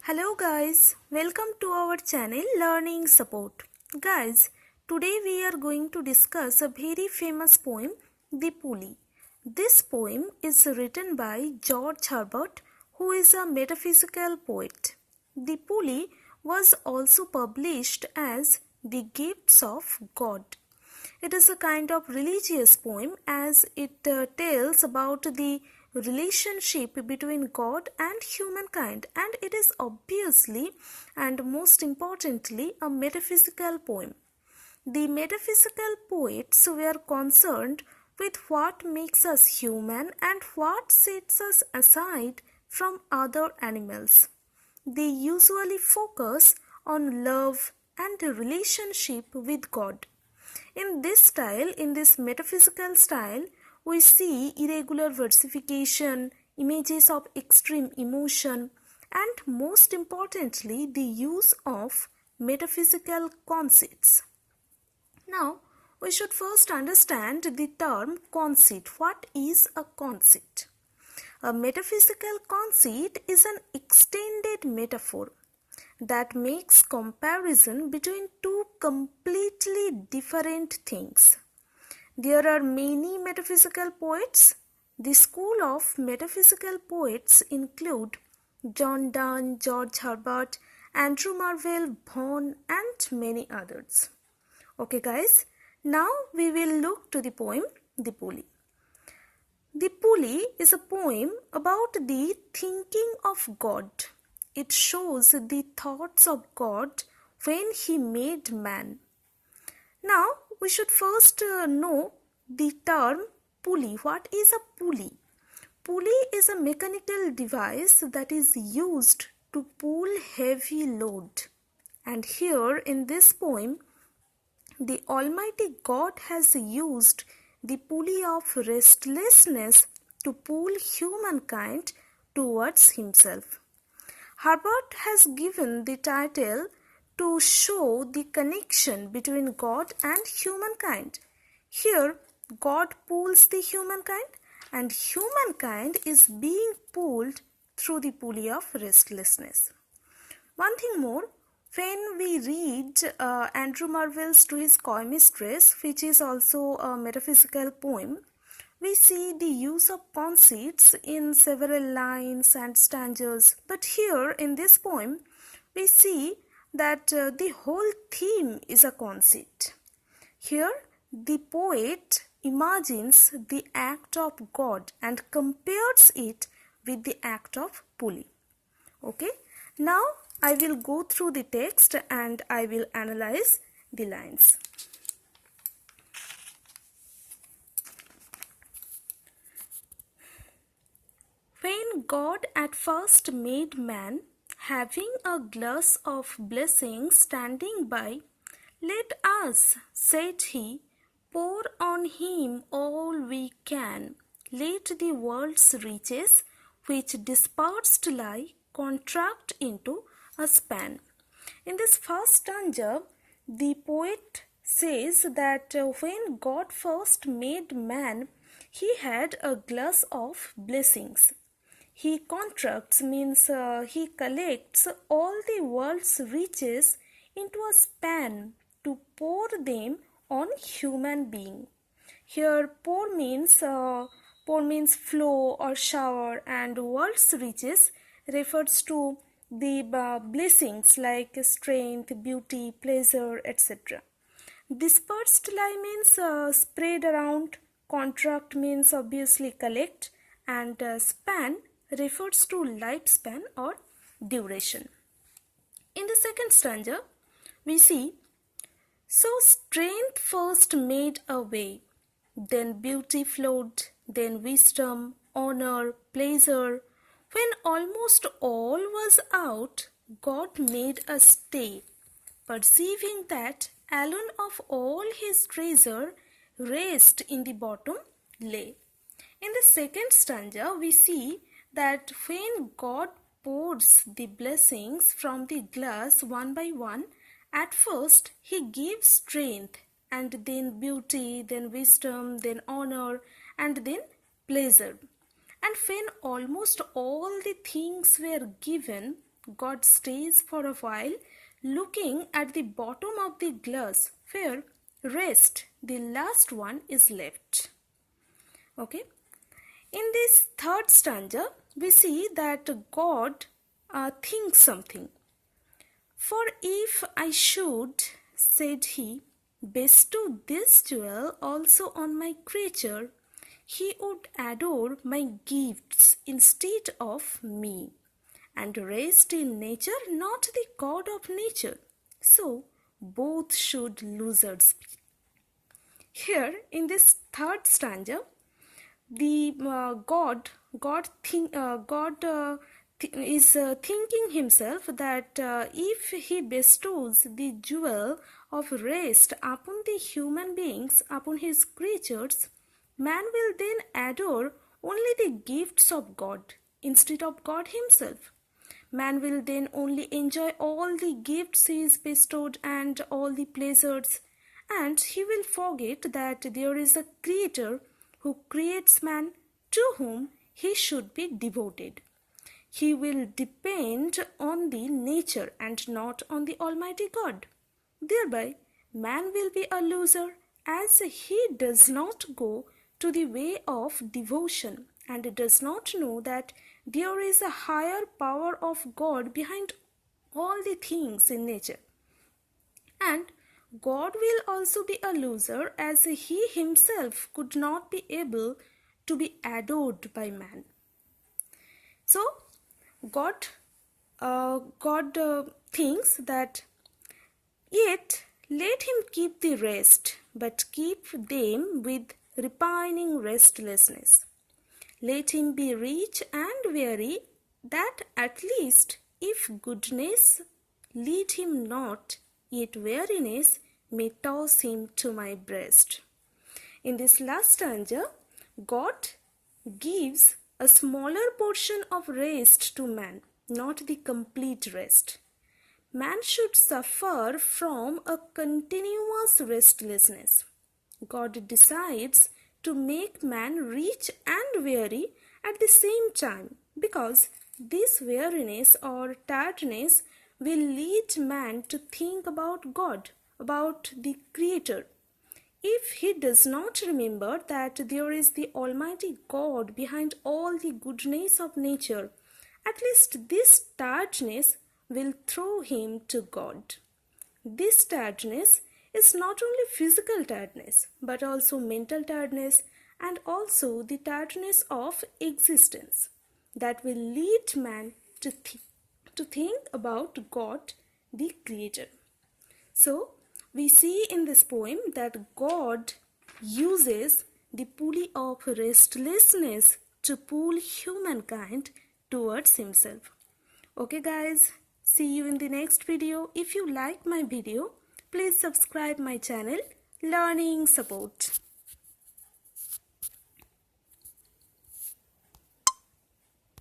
Hello guys, welcome to our channel Learning Support. Guys, today we are going to discuss a very famous poem, The Pulley. This poem is written by George Herbert, who is a metaphysical poet. The Pulley was also published as The Gifts of God. It is a kind of religious poem as it tells about the relationship between God and humankind, and it is obviously and most importantly a metaphysical poem. The metaphysical poets were concerned with what makes us human and what sets us aside from other animals. They usually focus on love and relationship with God. In this metaphysical style, we see irregular versification, images of extreme emotion, and most importantly, the use of metaphysical conceits. Now, we should first understand the term conceit. What is a conceit? A metaphysical conceit is an extended metaphor that makes comparison between two completely different things. There are many metaphysical poets. The school of metaphysical poets include John Donne, George Herbert, Andrew Marvell, Vaughan, and many others. Okay guys, now we will look to the poem The Pulley. The Pulley is a poem about the thinking of God. It shows the thoughts of God when He made man. Now, we should first know the term pulley. What is a pulley? Pulley is a mechanical device that is used to pull heavy load. And here in this poem, the Almighty God has used the pulley of restlessness to pull humankind towards Himself. Herbert has given the title to show the connection between God and humankind. Here, God pulls the humankind and humankind is being pulled through the pulley of restlessness. One thing more, when we read Andrew Marvell's To His Coy Mistress, which is also a metaphysical poem, we see the use of conceits in several lines and stanzas. But here in this poem, we see that the whole theme is a conceit. Here, the poet imagines the act of God and compares it with the act of pulley. Okay, now I will go through the text and I will analyze the lines. When God at first made man, having a glass of blessings standing by, let us, said He, pour on Him all we can. Let the world's riches, which dispersed lie, contract into a span. In this first stanza, the poet says that when God first made man, He had a glass of blessings. He contracts means he collects all the world's riches into a span to pour them on human being. Here pour means flow or shower, and world's riches refers to the blessings like strength, beauty, pleasure, etc. Dispersed lie means spread around, contract means obviously collect, and span refers to lifespan or duration. In the second stanza, we see, so strength first made a way, then beauty flowed, then wisdom, honor, pleasure. When almost all was out, God made a stay, perceiving that alone of all His treasure, rest in the bottom lay. In the second stanza, we see that when God pours the blessings from the glass one by one, at first He gives strength, and then beauty, then wisdom, then honor, and then pleasure. And when almost all the things were given, God stays for a while looking at the bottom of the glass where rest, the last one, is left. Okay. In this third stanza, we see that God thinks something. For if I should, said he, bestow this jewel also on my creature, he would adore my gifts instead of me, and rest in nature, not the God of nature. So both should losers be. Here in this third stanza, the God is thinking himself that if he bestows the jewel of rest upon the human beings, upon his creatures, man will then adore only the gifts of God instead of God himself. Man will then only enjoy all the gifts he is bestowed and all the pleasures, and he will forget that there is a creator who creates man, to whom he should be devoted. He will depend on the nature and not on the Almighty God. Thereby, man will be a loser, as he does not go to the way of devotion and does not know that there is a higher power of God behind all the things in nature. And God will also be a loser, as he himself could not be able to be adored by man. So God thinks that, yet let him keep the rest, but keep them with repining restlessness. Let him be rich and weary, that at least, if goodness lead him not, yet weariness may toss him to my breast. In this last stanza, God gives a smaller portion of rest to man, not the complete rest. Man should suffer from a continuous restlessness. God decides to make man rich and weary at the same time, because this weariness or tiredness will lead man to think about God, about the Creator. If he does not remember that there is the Almighty God behind all the goodness of nature, at least this tiredness will throw him to God. This tiredness is not only physical tiredness, but also mental tiredness and also the tiredness of existence that will lead man to think about God, the Creator. So, we see in this poem that God uses the pulley of restlessness to pull humankind towards himself. Okay guys, see you in the next video. If you like my video, please subscribe my channel Learning Support.